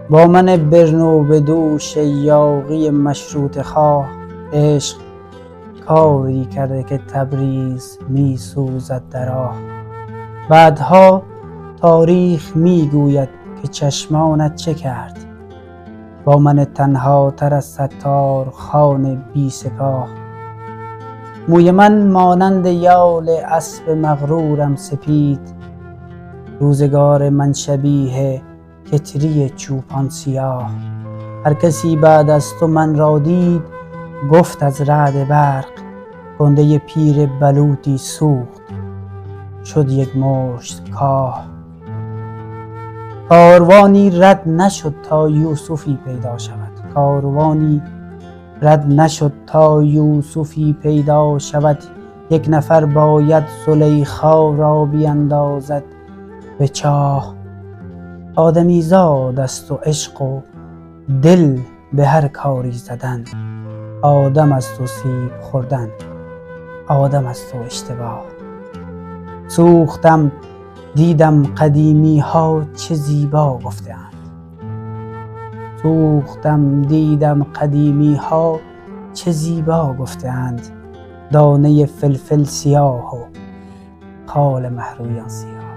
با من برنو به دوش یاغی مشروطه خواه. عشق کاری کرده که تبریز می سوزد در راه. بعدها تاریخ می گوید که چشمانت چه کرد با من تنها تر از ستار خان بی سپاه. موی من مانند یال اسب مغرورم سپید، روزگار من شبیه کتری چوپان سیاه. هر کسی بعد از تو من را دید گفت از رعد برق، کنده پیر بلوطی سوخت شد یک مشت کاه. کاروانی رد نشد تا یوسفی پیدا شود، کاروانی رد نشد تا یوسفی پیدا شود. یک نفر باید زلیخا را بیندازد به چاه. آدمی زاد است و عشق و دل به هر کاری زدن. آدم است و سیب خوردن، آدم است و اشتباه. سوختم دیدم قدیمی ها چه زیبا گفته‌اند، سوختم دیدم قدیمی ها چه زیبا گفته‌اند. دانه فلفل سیاه و خال مهرویان سیاه.